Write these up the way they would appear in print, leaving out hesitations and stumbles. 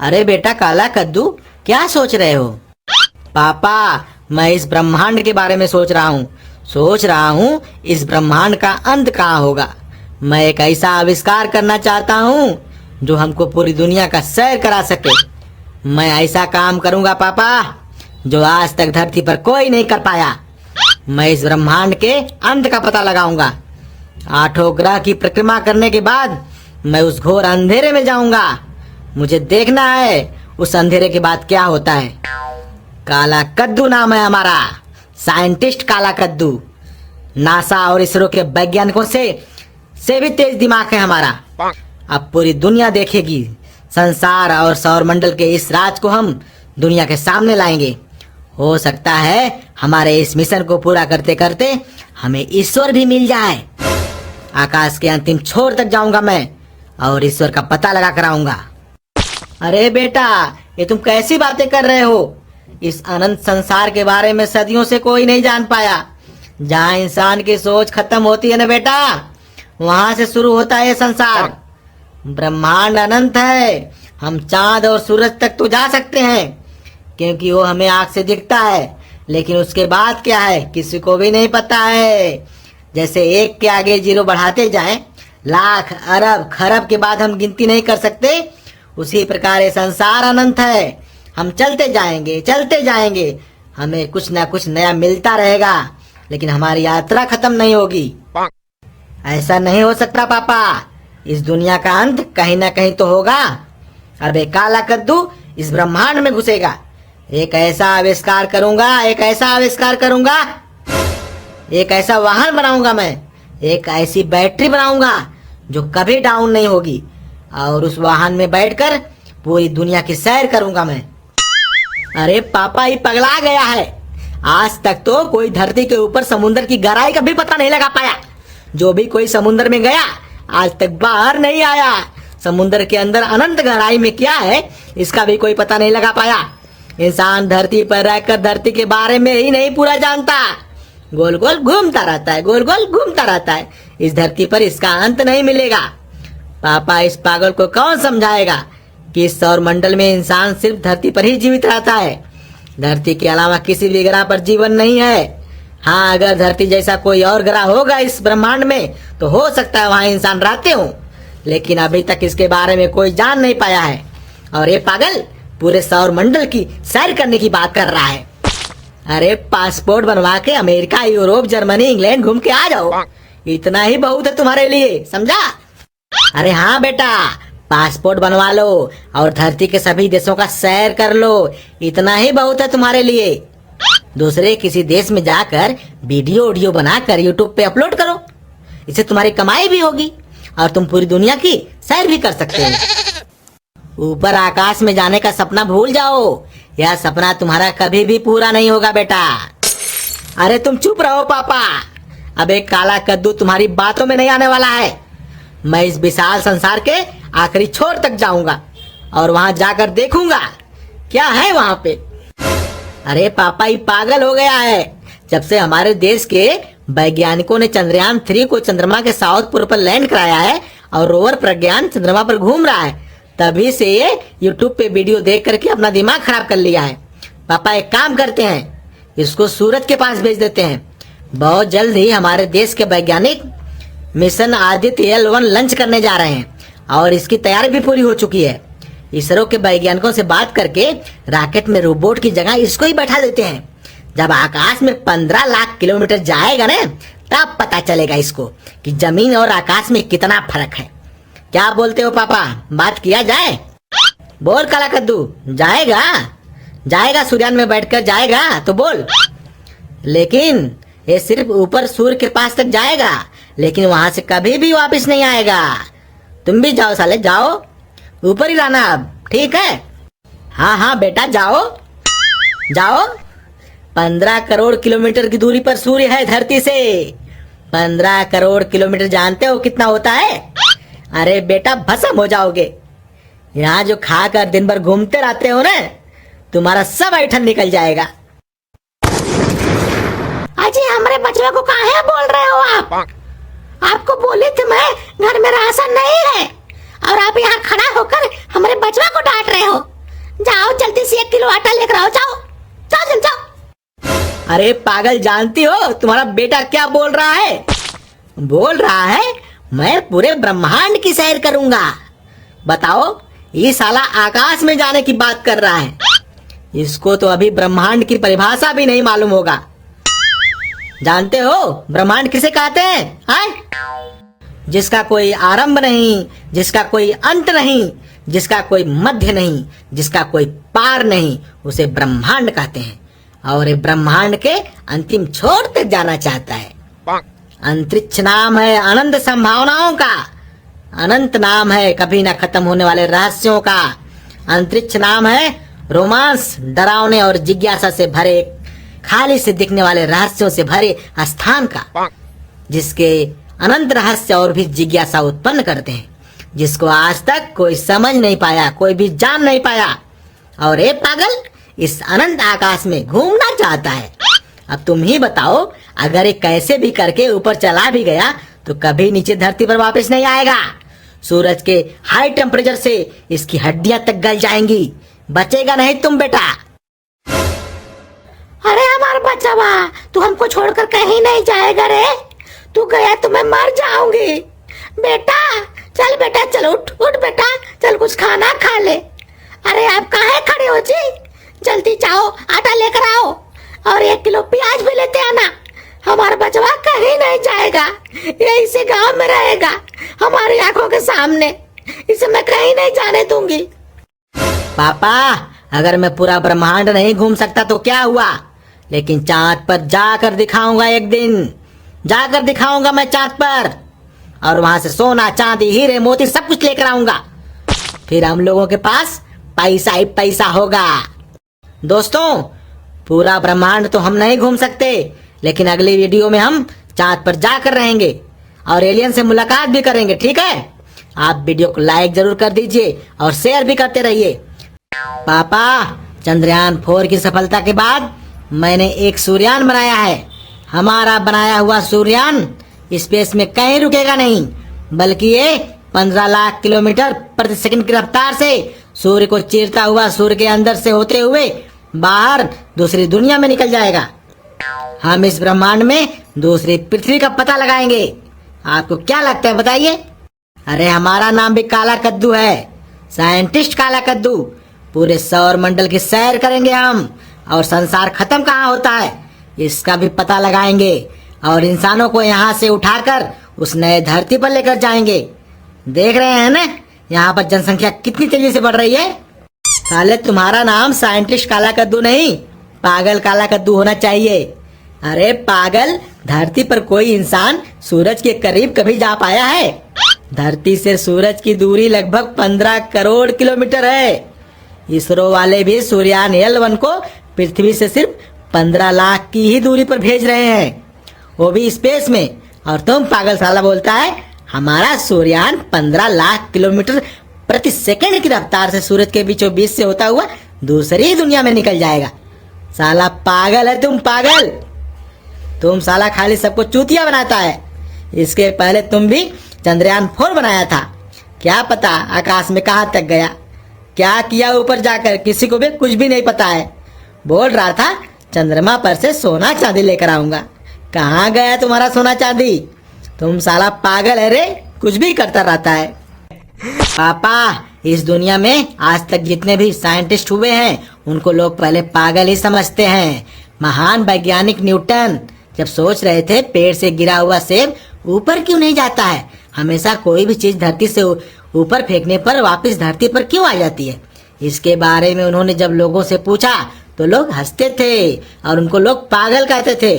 अरे बेटा काला कद्दू, क्या सोच रहे हो? पापा, मैं इस ब्रह्मांड के बारे में सोच रहा हूँ इस ब्रह्मांड का अंत कहाँ होगा। मैं एक ऐसा आविष्कार करना चाहता हूँ जो हमको पूरी दुनिया का सैर करा सके। मैं ऐसा काम करूँगा पापा जो आज तक धरती पर कोई नहीं कर पाया। मैं इस ब्रह्मांड के अंत का पता लगाऊंगा। 8 ग्रह की परिक्रमा करने के बाद मैं उस घोर अंधेरे में जाऊंगा। मुझे देखना है उस अंधेरे के बाद क्या होता है। काला कद्दू नाम है हमारा, साइंटिस्ट काला कद्दू। नासा और इसरो के वैज्ञानिकों से भी तेज दिमाग है हमारा। अब पूरी दुनिया देखेगी। संसार और सौरमंडल के इस राज को हम दुनिया के सामने लाएंगे। हो सकता है हमारे इस मिशन को पूरा करते करते हमें ईश्वर भी मिल जाए। आकाश के अंतिम छोर तक जाऊंगा मैं और ईश्वर का पता लगा कर आऊंगा। अरे बेटा, ये तुम कैसी बातें कर रहे हो? इस अनंत संसार के बारे में सदियों से कोई नहीं जान पाया। जहाँ इंसान की सोच खत्म होती है ना बेटा, वहां से शुरू होता है ये संसार। ब्रह्मांड अनंत है। हम चांद और सूरज तक तो जा सकते हैं क्योंकि वो हमें आंख से दिखता है, लेकिन उसके बाद क्या है किसी को भी नहीं पता है। जैसे 1 के आगे 0 बढ़ाते जाएं, लाख अरब खरब के बाद हम गिनती नहीं कर सकते, उसी प्रकार ये संसार अनंत है। हम चलते जाएंगे, हमें कुछ ना कुछ नया मिलता रहेगा, लेकिन हमारी यात्रा खत्म नहीं होगी। ऐसा नहीं हो सकता पापा। इस दुनिया का अंत कहीं ना कहीं तो होगा। अब एक काला कद्दू इस ब्रह्मांड में घुसेगा। एक ऐसा आविष्कार करूंगा, एक ऐसा वाहन बनाऊंगा मैं, एक ऐसी बैटरी बनाऊंगा जो कभी डाउन नहीं होगी, और उस वाहन में बैठकर पूरी दुनिया की सैर करूंगा मैं। अरे पापा, ये पगला गया है। आज तक तो कोई धरती के ऊपर समुद्र की गहराई का भी पता नहीं लगा पाया। जो भी कोई समुद्र में गया आज तक बाहर नहीं आया। समुद्र के अंदर अनंत गहराई में क्या है इसका भी कोई पता नहीं लगा पाया। इंसान धरती पर रहकर धरती के बारे में ही नहीं पूरा जानता। गोल गोल घूमता रहता है। इस धरती पर इसका अंत नहीं मिलेगा। पापा, इस पागल को कौन समझाएगा कि इस सौरमंडल में इंसान सिर्फ धरती पर ही जीवित रहता है। धरती के अलावा किसी भी ग्रह पर जीवन नहीं है। हाँ, अगर धरती जैसा कोई और ग्रह होगा इस ब्रह्मांड में तो हो सकता है वहाँ इंसान रहते हो, लेकिन अभी तक इसके बारे में कोई जान नहीं पाया है। और ये पागल पूरे सौरमंडल की सैर करने की बात कर रहा है। अरे पासपोर्ट बनवा के अमेरिका, यूरोप, जर्मनी, इंग्लैंड घूम के आ जाओ। इतना ही बहुत है तुम्हारे लिए, समझा? अरे हाँ बेटा, पासपोर्ट बनवा लो और धरती के सभी देशों का सैर कर लो। इतना ही बहुत है तुम्हारे लिए। दूसरे किसी देश में जाकर वीडियो बनाकर यूट्यूब पे अपलोड करो। इससे तुम्हारी कमाई भी होगी और तुम पूरी दुनिया की सैर भी कर सकते हो। ऊपर आकाश में जाने का सपना भूल जाओ। यह सपना तुम्हारा कभी भी पूरा नहीं होगा बेटा। अरे तुम चुप रहो पापा। अब एक काला कद्दू तुम्हारी बातों में नहीं आने वाला है। मैं इस विशाल संसार के आखिरी छोर तक जाऊंगा और वहां जाकर देखूंगा क्या है वहां पे। अरे पापा, ये पागल हो गया है। जब से हमारे देश के वैज्ञानिकों ने चंद्रयान 3 को चंद्रमा के साउथ पोल पर लैंड कराया है और रोवर प्रज्ञान चंद्रमा पर घूम रहा है, तभी से ये यूट्यूब पे वीडियो देख करके अपना दिमाग खराब कर लिया है। पापा, एक काम करते हैं, इसको सूरज के पास भेज देते हैं। बहुत जल्द ही हमारे देश के वैज्ञानिक मिशन आदित्य L1 लॉन्च करने जा रहे हैं और इसकी तैयारी भी पूरी हो चुकी है। इसरो के वैज्ञानिकों से बात करके राकेट में रोबोट की जगह इसको ही बैठा देते हैं। जब आकाश में 15 लाख किलोमीटर जाएगा ना, तब पता चलेगा इसको कि जमीन और आकाश में कितना फर्क है। क्या बोलते हो पापा, बात किया जाए? बोल काला कद्दू, जाएगा सूर्यान में बैठकर जाएगा तो बोल। लेकिन ये सिर्फ ऊपर सूर्य के पास तक जाएगा, लेकिन वहां से कभी भी वापस नहीं आएगा। तुम भी जाओ साले, जाओ, ऊपर ही रहना अब, ठीक है? हाँ बेटा, जाओ। 15 करोड़ किलोमीटर की दूरी पर सूर्य है धरती से। 15 करोड़ किलोमीटर जानते हो कितना होता है? अरे बेटा, भस्म हो जाओगे। यहाँ जो खाकर दिन भर घूमते रहते हो ना, तुम्हारा सब ऐठन निकल जाएगा। अजी, हमारे बचवा को कहाँ है बोल रहे हो आप? आपको बोले थे मैं घर में राशन नहीं है और आप यहाँ खड़ा होकर हमारे बचवा को डांट रहे हो। जाओ जल्दी से 1 किलो आटा लेकर आओ, जाओ जाओ जल्दी जाओ। अरे पागल, जानती हो तुम्हारा बेटा क्या बोल रहा है? बोल रहा है मैं पूरे ब्रह्मांड की सैर करूंगा। बताओ, ये साला आकाश में जाने की बात कर रहा है। इसको तो अभी ब्रह्मांड की परिभाषा भी नहीं मालूम होगा। जानते हो ब्रह्मांड किसे कहते हैं? जिसका कोई आरंभ नहीं, जिसका कोई अंत नहीं, जिसका कोई मध्य नहीं, जिसका कोई पार नहीं, उसे ब्रह्मांड कहते हैं। और ये ब्रह्मांड के अंतिम छोर तक जाना चाहता है। अंतरिक्ष नाम है अनंत संभावनाओं का, अनंत नाम है कभी न खत्म होने वाले रहस्यों का, अंतरिक्ष नाम है रोमांस, डरावने और जिज्ञासा से भरे, खाली से दिखने वाले रहस्यों से भरे स्थान का, जिसके अनंत रहस्य और भी जिज्ञासा उत्पन्न करते हैं, जिसको आज तक कोई समझ नहीं पाया, कोई भी जान नहीं पाया। और ये पागल इस अनंत आकाश में घूमना चाहता है। अब तुम ही बताओ, अगर ये कैसे भी करके ऊपर चला भी गया तो कभी नीचे धरती पर वापस नहीं आएगा। सूरज के हाई टेम्परेचर से इसकी हड्डियां तक गल जाएंगी, बचेगा नहीं तुम बेटा। अरे हमारा बच्चा, तू हमको छोड़कर कहीं नहीं जाएगा रे। तू गया तो मैं मर जाऊंगी। बेटा चल, बेटा चल, उठ उठ बेटा, चल कुछ खाना खा ले। अरे आप कहाँ खड़े हो जी, जल्दी जाओ आटा लेकर आओ और 1 किलो प्याज भी लेते आना। हमारा बचवा कहीं नहीं जाएगा, यही से गांव में रहेगा हमारी आंखों के सामने। इसे मैं कहीं नहीं जाने दूंगी। पापा, अगर मैं पूरा ब्रह्मांड नहीं घूम सकता तो क्या हुआ, लेकिन चांद पर जाकर दिखाऊंगा। एक दिन जाकर दिखाऊंगा मैं चांद पर, और वहां से सोना चांदी हीरे मोती सब कुछ लेकर आऊंगा। फिर हम लोगों के पास पैसा ही पैसा होगा। दोस्तों, पूरा ब्रह्मांड तो हम नहीं घूम सकते, लेकिन अगली वीडियो में हम चांद पर जाकर रहेंगे और एलियन से मुलाकात भी करेंगे। ठीक है? आप वीडियो को लाइक जरूर कर दीजिए और शेयर भी करते रहिए। पापा, चंद्रयान 4 की सफलता के बाद मैंने एक सूर्ययान बनाया है। हमारा बनाया हुआ सूर्ययान स्पेस में कहीं रुकेगा नहीं, बल्कि ये 15 लाख किलोमीटर प्रति सेकंड की रफ्तार से सूर्य को चीरता हुआ सूर्य के अंदर से होते हुए बाहर दूसरी दुनिया में निकल जाएगा। हम इस ब्रह्मांड में दूसरी पृथ्वी का पता लगाएंगे। आपको क्या लगता है बताइए? अरे हमारा नाम भी काला कद्दू है, साइंटिस्ट काला कद्दू। पूरे सौर मंडल की सैर करेंगे हम, और संसार खत्म कहाँ होता है इसका भी पता लगाएंगे, और इंसानों को यहाँ से उठाकर उस नए धरती पर लेकर जाएंगे। देख रहे हैं ना यहाँ पर जनसंख्या कितनी तेजी से बढ़ रही है। साले, तुम्हारा नाम साइंटिस्ट काला कद्दू नहीं, पागल काला कद्दू होना चाहिए। अरे पागल, धरती पर कोई इंसान सूरज के करीब कभी जा पाया है? धरती से सूरज की दूरी लगभग 15 करोड़ किलोमीटर है। इसरो वाले भी सूर्ययान L1 को पृथ्वी से सिर्फ 15 लाख की ही दूरी पर भेज रहे हैं, वो भी स्पेस में। और तुम पागल साला बोलता है हमारा सूर्ययान 15 लाख किलोमीटर प्रति सेकंड की रफ्तार से सूरज के बीचों बीच से होता हुआ दूसरी दुनिया में निकल जाएगा। साला पागल है तुम, पागल। तुम साला खाली सबको चूतिया बनाता है। इसके पहले तुम भी चंद्रयान 4 बनाया था, क्या पता आकाश में कहाँ तक गया, क्या किया ऊपर जाकर, किसी को भी कुछ भी नहीं पता है। बोल रहा था चंद्रमा पर से सोना चांदी लेकर आऊंगा, कहाँ गया तुम्हारा सोना चांदी? तुम साला पागल है रे, कुछ भी करता रहता है। पापा, इस दुनिया में आज तक जितने भी साइंटिस्ट हुए हैं उनको लोग पहले पागल ही समझते हैं। महान वैज्ञानिक न्यूटन जब सोच रहे थे पेड़ से गिरा हुआ सेब ऊपर क्यों नहीं जाता है, हमेशा कोई भी चीज धरती से ऊपर फेंकने पर वापस धरती पर क्यों आ जाती है, इसके बारे में उन्होंने जब लोगों से पूछा तो लोग हंसते थे और उनको लोग पागल कहते थे।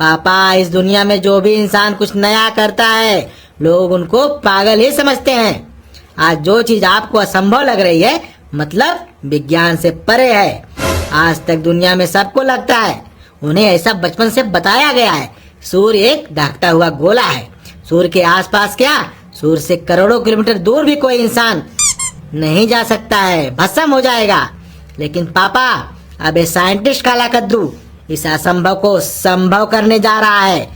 पापा, इस दुनिया में जो भी इंसान कुछ नया करता है लोग उनको पागल ही समझते हैं। आज जो चीज आपको असंभव लग रही है मतलब विज्ञान से परे है। आज तक दुनिया में सबको लगता है, उन्हें ऐसा बचपन से बताया गया है, सूर्य एक दागता हुआ गोला है। सूर्य के आसपास क्या, सूर्य से करोड़ों किलोमीटर दूर भी कोई इंसान नहीं जा सकता है, भस्म हो जाएगा। लेकिन पापा, अब ये साइंटिस्ट काला कद्दू इस असंभव को संभव करने जा रहा है।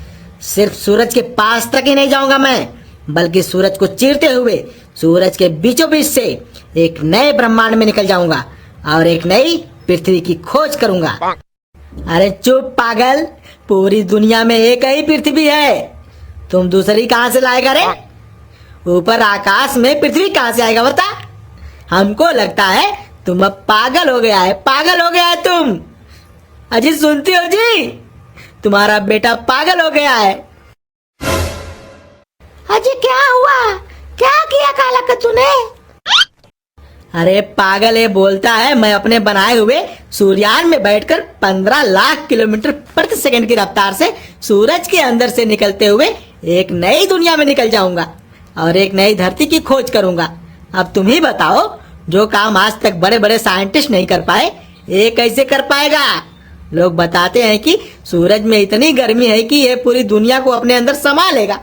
सिर्फ सूरज के पास तक ही नहीं जाऊंगा मैं, बल्कि सूरज को चीरते हुए सूरज के बीचों बीच से एक नए ब्रह्मांड में निकल जाऊंगा। और एक नई पृथ्वी की खोज करूंगा। अरे चुप पागल, पूरी दुनिया में एक ही पृथ्वी है, तुम दूसरी कहां से लाएगा रे? ऊपर आकाश में पृथ्वी कहां से आएगा बता? हमको लगता है तुम अब पागल हो गया है, पागल हो गया है तुम। अजी सुनती हो जी, तुम्हारा बेटा पागल हो गया है। अजी क्या हुआ, क्या किया काला कद्दू ने? अरे पागल ये बोलता है मैं अपने बनाए हुए सूर्यान में बैठकर 15 लाख किलोमीटर प्रति सेकंड की रफ्तार से सूरज के अंदर से निकलते हुए एक नई दुनिया में निकल जाऊंगा और एक नई धरती की खोज करूंगा। अब तुम ही बताओ, जो काम आज तक बड़े बड़े साइंटिस्ट नहीं कर पाए, ये कैसे कर पाएगा? लोग बताते हैं कि सूरज में इतनी गर्मी है कि ये पूरी दुनिया को अपने अंदर समा लेगा।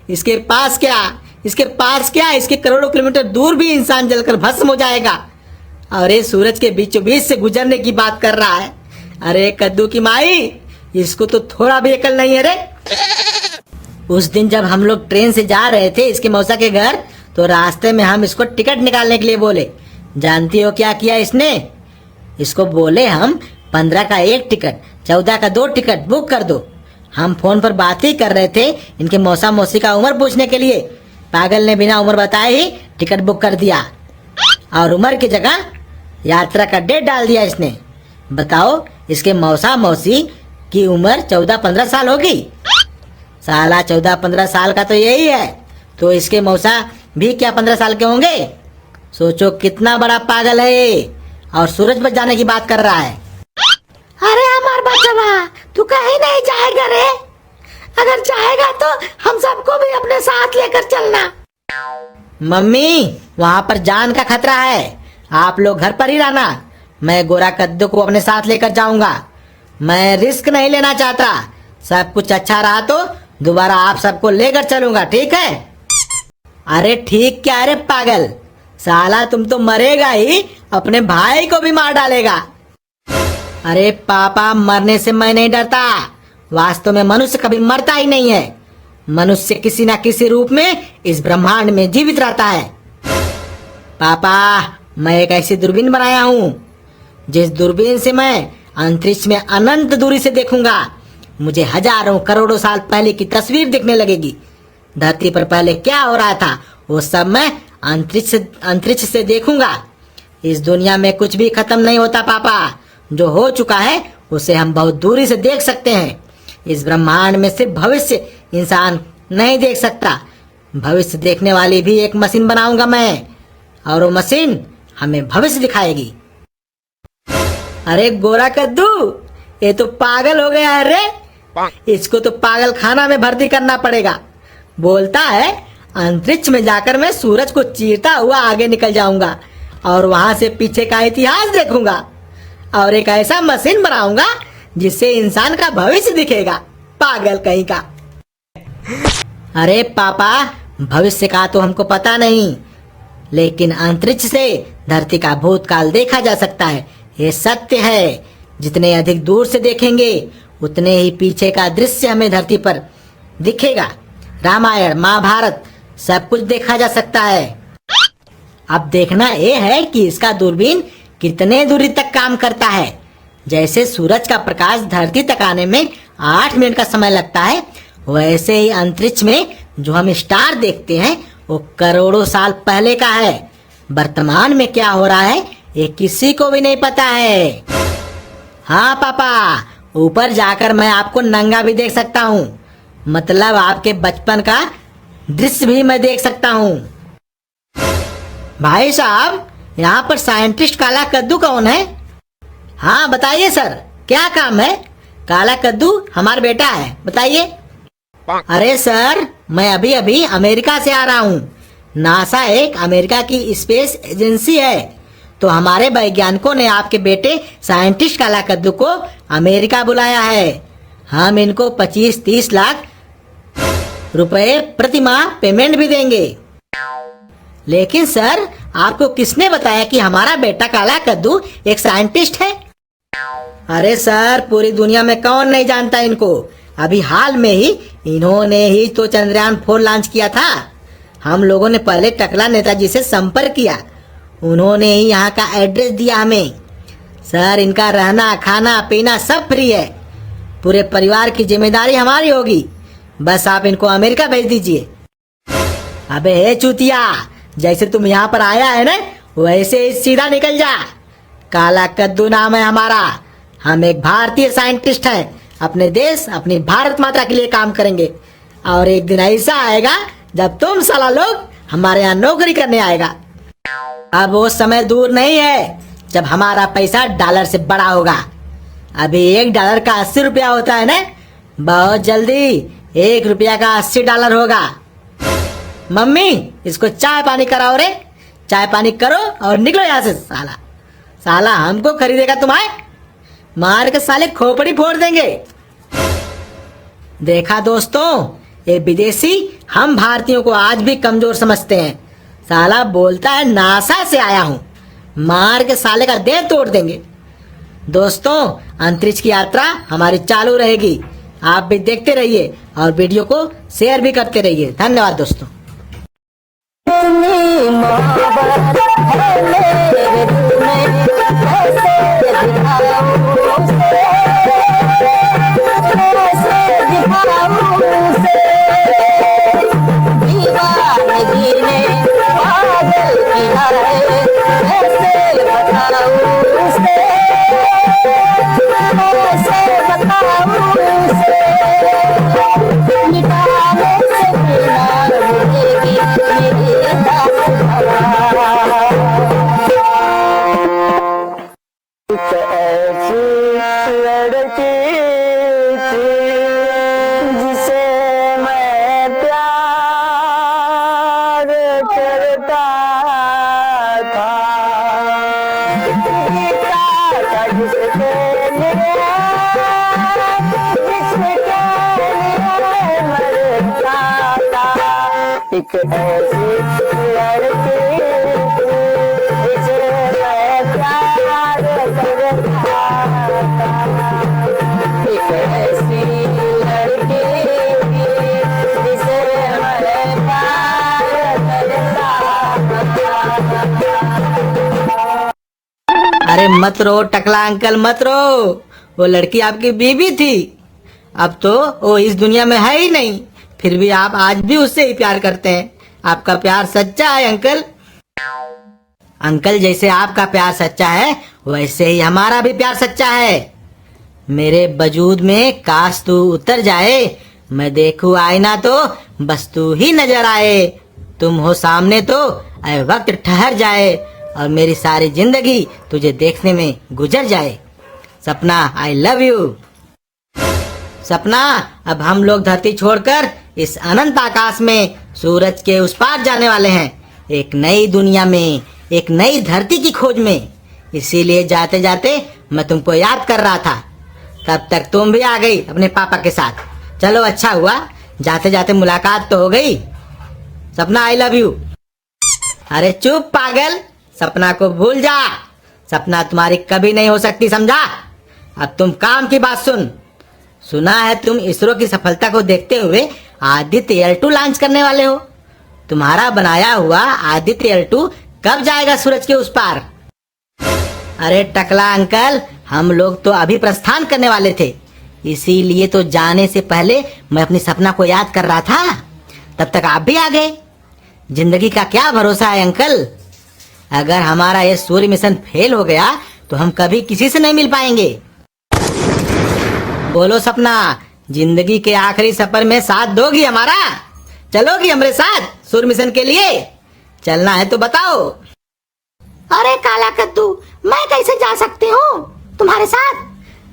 इसके पास क्या, इसके करोड़ों किलोमीटर दूर भी इंसान जलकर भस्म हो जाएगा, और ये सूरज के बीचों बीच से गुजरने की बात कर रहा है। अरे कद्दू की माई, इसको तो थोड़ा भी अकल नहीं है रे। उस दिन जब हम लोग ट्रेन से जा रहे थे इसके मौसा के घर, तो रास्ते में हम इसको टिकट निकालने के लिए बोले। जानती हो क्या किया इसने? इसको बोले हम 15 का 1 टिकट, 14 का 2 टिकट बुक कर दो। हम फोन पर बात ही कर रहे थे इनके मौसा मौसी का उम्र पूछने के लिए। पागल ने बिना उम्र बताए ही टिकट बुक कर दिया और उम्र की जगह यात्रा का डेट डाल दिया इसने। बताओ, इसके मौसा मौसी की उम्र 14-15 साल होगी। साला 14-15 साल का तो यही है, तो इसके मौसा भी क्या 15 साल के होंगे? सोचो कितना बड़ा पागल है ये, और सूरज पर जाने की बात कर रहा है। अरे हमार बचवा, तू कहीं नहीं जाएगा रे। अगर जाएगा तो हम सबको भी अपने साथ लेकर चलना। मम्मी, वहाँ पर जान का खतरा है, आप लोग घर पर ही रहना। मैं गोरा कद्दू को अपने साथ लेकर जाऊंगा। मैं रिस्क नहीं लेना चाहता। सब कुछ अच्छा रहा तो दोबारा आप सबको लेकर चलूंगा, ठीक है? अरे ठीक क्या रे पागल, साला तुम तो मरेगा ही, अपने भाई को भी मार डालेगा। अरे पापा, मरने से मैं नहीं डरता। वास्तव में मनुष्य कभी मरता ही नहीं है। मनुष्य किसी न किसी रूप में इस ब्रह्मांड में जीवित रहता है। पापा, मैं एक ऐसी दूरबीन बनाया हूँ जिस दूरबीन से मैं अंतरिक्ष में अनंत दूरी से देखूंगा। मुझे हजारों करोड़ों साल पहले की तस्वीर दिखने लगेगी। धरती पर पहले क्या हो रहा था वो सब मैं अंतरिक्ष से देखूंगा। इस दुनिया में कुछ भी खत्म नहीं होता पापा। जो हो चुका है उसे हम बहुत दूरी से देख सकते हैं। इस ब्रह्मांड में सिर्फ भविष्य इंसान नहीं देख सकता। भविष्य देखने वाली भी एक मशीन बनाऊंगा मैं, और वो मशीन हमें भविष्य दिखाएगी। अरे गोरा कद्दू, ये तो पागल हो गया है रे। इसको तो पागल खाना में भर्ती करना पड़ेगा। बोलता है अंतरिक्ष में जाकर मैं सूरज को चीरता हुआ आगे निकल जाऊंगा और वहां से पीछे का इतिहास देखूंगा और एक ऐसा मशीन बनाऊंगा जिससे इंसान का भविष्य दिखेगा। पागल कहीं का। अरे पापा, भविष्य का तो हमको पता नहीं, लेकिन अंतरिक्ष से धरती का भूतकाल देखा जा सकता है। ये सत्य है। जितने अधिक दूर से देखेंगे उतने ही पीछे का दृश्य हमें धरती पर दिखेगा। रामायण, महाभारत सब कुछ देखा जा सकता है। अब देखना ये है कि इसका दूरबीन कितने दूरी तक काम करता है। जैसे सूरज का प्रकाश धरती तक आने में 8 मिनट का समय लगता है, वैसे ही अंतरिक्ष में जो हम स्टार देखते हैं वो करोड़ों साल पहले का है। वर्तमान में क्या हो रहा है ये किसी को भी नहीं पता है। हाँ पापा, ऊपर जाकर मैं आपको नंगा भी देख सकता हूँ। मतलब आपके बचपन का दृश्य भी मैं देख सकता हूँ। भाई साहब, यहाँ पर साइंटिस्ट काला कद्दू कौन है? हाँ बताइए सर, क्या काम है? काला कद्दू हमारा बेटा है, बताइए। अरे सर, मैं अभी अभी अमेरिका से आ रहा हूँ। नासा एक अमेरिका की स्पेस एजेंसी है, तो हमारे वैज्ञानिकों ने आपके बेटे साइंटिस्ट काला कद्दू को अमेरिका बुलाया है। हम इनको 25-30 लाख रुपए प्रति माह पेमेंट भी देंगे। लेकिन सर, आपको किसने बताया कि हमारा बेटा काला कद्दू एक साइंटिस्ट है? अरे सर, पूरी दुनिया में कौन नहीं जानता इनको। अभी हाल में ही इन्होंने ही तो चंद्रयान 4 लॉन्च किया था। हम लोगों ने पहले टकला नेताजी से संपर्क किया, उन्होंने ही यहाँ का एड्रेस दिया हमें। सर, इनका रहना खाना पीना सब फ्री है। पूरे परिवार की जिम्मेदारी हमारी होगी। बस आप इनको अमेरिका भेज दीजिए। अबे हे चूतिया, जैसे तुम यहाँ पर आया है ना, वैसे ही सीधा निकल जा। काला कद्दू नाम है हमारा। हम एक भारतीय साइंटिस्ट हैं। अपने देश, अपनी भारत माता के लिए काम करेंगे। और एक दिन ऐसा आएगा जब तुम साला लोग हमारे यहाँ नौकरी करने आएगा। अब वो समय दूर नहीं है जब हमारा पैसा डॉलर से बड़ा होगा। अभी $1 का 80 रुपया होता है ना, बहुत जल्दी $1 का $80 होगा। मम्मी, इसको चाय पानी कराओ रे। चाय पानी करो और निकलो यहाँ से। साला साला हमको खरीदेगा तुम्हारे? मार के साले खोपड़ी फोड़ देंगे। देखा दोस्तों, ये विदेशी हम भारतीयों को आज भी कमजोर समझते हैं। साला बोलता है नासा से आया हूं। मार के साले का देह तोड़ देंगे। दोस्तों, अंतरिक्ष की यात्रा हमारी चालू रहेगी। आप भी देखते रहिए और वीडियो को शेयर भी करते रहिए। धन्यवाद दोस्तों। एक ऐसी लड़की जिसे मैं प्यार करता था। एक ऐसी लड़की जिसे मैं प्यार करता। अरे मत रो टकला अंकल, मत रो। वो लड़की आपकी बीवी थी, अब तो वो इस दुनिया में है ही नहीं। फिर भी आप आज भी उससे ही प्यार करते हैं। आपका प्यार सच्चा है अंकल। अंकल, जैसे आपका प्यार सच्चा है वैसे ही हमारा भी प्यार सच्चा है। मेरे वजूद में काश तू उतर जाए, मैं देखूं आईना तो बस तू ही नजर आए। तुम हो सामने तो ऐ वक्त ठहर जाए और मेरी सारी जिंदगी तुझे देखने में गुजर जाए। सपना, आई लव यू। सपना, अब हम लोग धरती छोड़कर इस अनंत आकाश में सूरज के उस पार जाने वाले हैं, एक नई दुनिया में, एक नई धरती की खोज में। इसीलिए जाते जाते मैं तुमको याद कर रहा था। तब तक तुम भी आ गई अपने पापा के साथ। चलो अच्छा हुआ, जाते जाते मुलाकात तो हो गई। सपना, आई लव यू। अरे चुप पागल, सपना को भूल जा। सपना तुम्हारी कभी नहीं हो सकती, समझा? अब तुम काम की बात सुन। सुना है तुम इसरो की सफलता को देखते हुए आदित्य L2 लॉन्च करने वाले हो। तुम्हारा बनाया हुआ आदित्य L2 कब जाएगा सूरज के उस पार? अरे टकला अंकल, हम लोग तो अभी प्रस्थान करने वाले थे, इसीलिए तो जाने से पहले मैं अपनी सपना को याद कर रहा था। तब तक आप भी आ गए। जिंदगी का क्या भरोसा है अंकल? अगर हमारा ये सूर्य मिशन फेल हो गया तो हम कभी किसी से नहीं मिल पाएंगे। बोलो सपना, जिंदगी के आखिरी सफर में साथ दोगी हमारा? चलोगी हमारे साथ सूर्य मिशन के लिए? चलना है तो बताओ। अरे काला कद्दू, मैं कैसे जा सकती हूँ तुम्हारे साथ?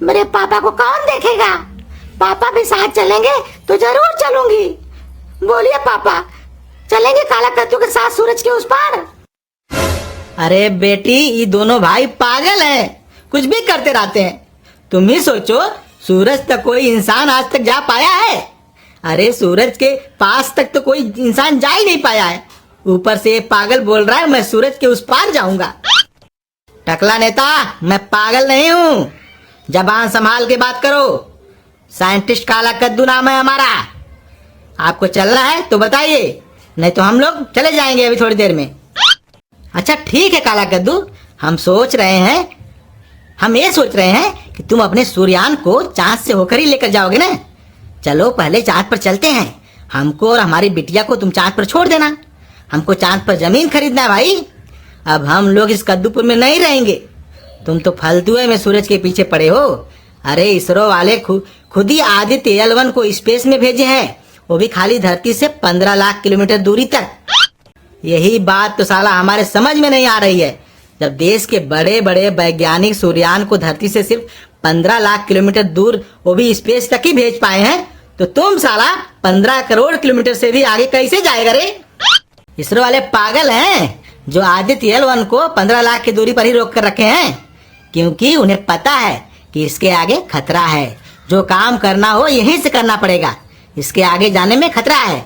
मेरे पापा को कौन देखेगा? पापा भी साथ चलेंगे तो जरूर चलूंगी। बोलिए पापा, चलेंगे काला कद्दू के साथ सूरज के उस पार? अरे बेटी, ये दोनों भाई पागल हैं, कुछ भी करते रहते हैं। तुम ही सोचो, सूरज तक कोई इंसान आज तक जा पाया है? अरे सूरज के पास तक तो कोई इंसान जा ही नहीं पाया है। ऊपर से ये पागल बोल रहा है मैं सूरज के उस पार जाऊंगा। टकला नेता, मैं पागल नहीं हूँ, जबान संभाल के बात करो। साइंटिस्ट काला कद्दू नाम है हमारा। आपको चलना है तो बताइए, नहीं तो हम लोग चले जाएंगे अभी थोड़ी देर में। अच्छा ठीक है काला कद्दू, हम सोच रहे हैं हम ये सोच रहे हैं कि तुम अपने सूर्यान को चांद से होकर ही लेकर जाओगे ना। चलो पहले चांद पर चलते हैं। हमको और हमारी बिटिया को तुम चांद पर छोड़ देना। हमको चांद पर जमीन खरीदना है भाई। अब हम लोग इस कद्दूपुर में नहीं रहेंगे। तुम तो फालतू में सूरज के पीछे पड़े हो। अरे इसरो वाले खुद ही आदित्य L1 को स्पेस में भेजे हैं, वो भी खाली धरती से 15 लाख किलोमीटर दूरी तक। यही बात तो साला हमारे समझ में नहीं आ रही है। जब देश के बड़े बड़े वैज्ञानिक सूर्यान को धरती से सिर्फ 15 लाख किलोमीटर दूर, वो भी स्पेस तक ही भेज पाए हैं, तो तुम साला 15 करोड़ किलोमीटर से भी आगे कैसे जाएगा रे? इसरो वाले पागल हैं जो आदित्य L1 को 15 लाख की दूरी पर ही रोक कर रखे हैं, क्योंकि उन्हें पता है कि इसके आगे खतरा है। जो काम करना हो यहीं से करना पड़ेगा। इसके आगे जाने में खतरा है।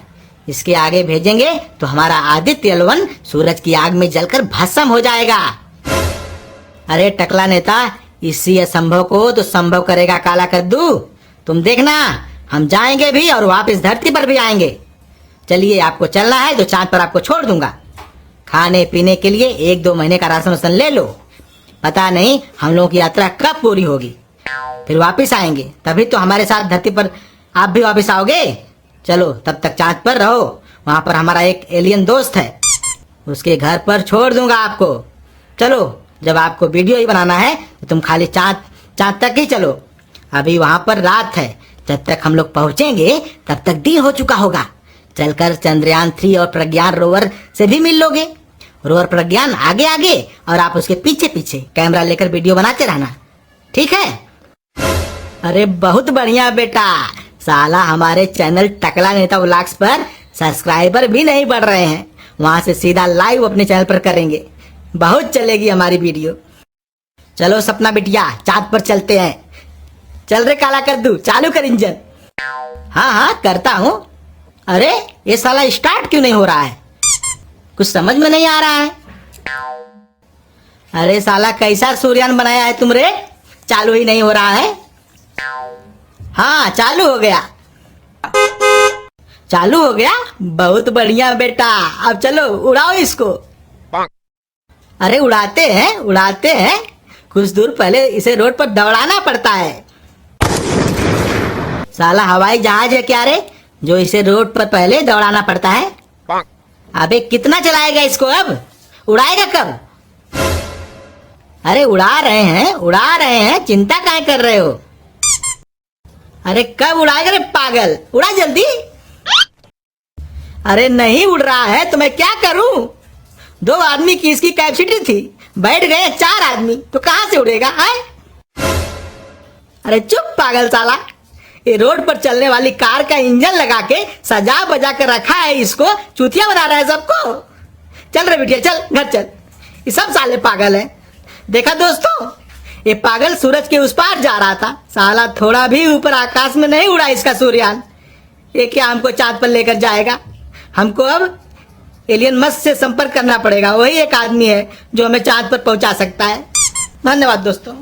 इसके आगे भेजेंगे तो हमारा आदित्य L1 सूरज की आग में जलकर भस्म हो जाएगा। अरे टकला नेता, इसी असंभव को तो संभव करेगा काला कद्दू। तुम देखना, हम जाएंगे भी और वापस धरती पर भी आएंगे। चलिए, आपको चलना है तो चांद पर आपको छोड़ दूंगा। खाने पीने के लिए 1-2 महीने का राशन वासन ले लो। पता नहीं हम लोगों की यात्रा कब पूरी होगी, फिर वापस आएंगे। तभी तो हमारे साथ धरती पर आप भी वापस आओगे। चलो तब तक चांद पर रहो। वहां पर हमारा एक एलियन दोस्त है, उसके घर पर छोड़ दूंगा आपको। चलो, जब आपको वीडियो ही बनाना है तो तुम खाली चांद तक ही चलो। अभी वहां पर रात है। जब तक हम लोग पहुंचेंगे तब तक दिन हो चुका होगा। चलकर चंद्रयान 3 और प्रज्ञान रोवर से भी मिल लोगे। रोवर प्रज्ञान आगे आगे और आप उसके पीछे पीछे कैमरा लेकर वीडियो बनाते रहना, ठीक है? अरे बहुत बढ़िया बेटा। साला हमारे चैनल टकला नेता व्लॉग्स पर सब्सक्राइबर भी नहीं बढ़ रहे हैं। वहां से सीधा लाइव अपने चैनल पर करेंगे। बहुत चलेगी हमारी वीडियो। चलो सपना बिटिया, चांद पर चलते हैं। चल रे काला कद्दू, चालू कर इंजन। हाँ करता हूँ। अरे ये साला स्टार्ट क्यों नहीं हो रहा है? कुछ समझ में नहीं आ रहा है। अरे साला कैसा सूर्यान बनाया है तुम रे? चालू ही नहीं हो रहा है। हाँ चालू हो गया। चालू हो गया, बहुत बढ़िया बेटा। अब चलो उड़ाओ इसको। अरे उड़ाते हैं। कुछ दूर पहले इसे रोड पर दौड़ाना पड़ता है। साला हवाई जहाज है क्या रे, जो इसे रोड पर पहले दौड़ाना पड़ता है? अबे कितना चलाएगा इसको? अब उड़ाएगा कब? अरे उड़ा रहे हैं, चिंता काहे कर रहे हो? अरे कब उड़ाएगा रे पागल? उड़ा जल्दी। अरे नहीं उड़ रहा है तो मैं क्या करूं? 2 आदमी की इसकी कैपेसिटी थी, बैठ गए 4 आदमी, तो कहां से उड़ेगा? अरे चुप पागल साला। ये रोड पर चलने वाली कार का इंजन लगा के सजा बजा कर रखा है, इसको चूतिया बना रहा है सबको। चल रे बिटिया, चल घर चल। ये सब साले पागल हैं। देखा दोस्तों, ये पागल सूरज के उस पार जा रहा था। साला थोड़ा भी ऊपर आकाश में नहीं उड़ा इसका सूर्यान। ये क्या हमको चांद पर लेकर जाएगा? हमको अब एलियन मस्क से संपर्क करना पड़ेगा। वही एक आदमी है जो हमें चांद पर पहुंचा सकता है। धन्यवाद दोस्तों।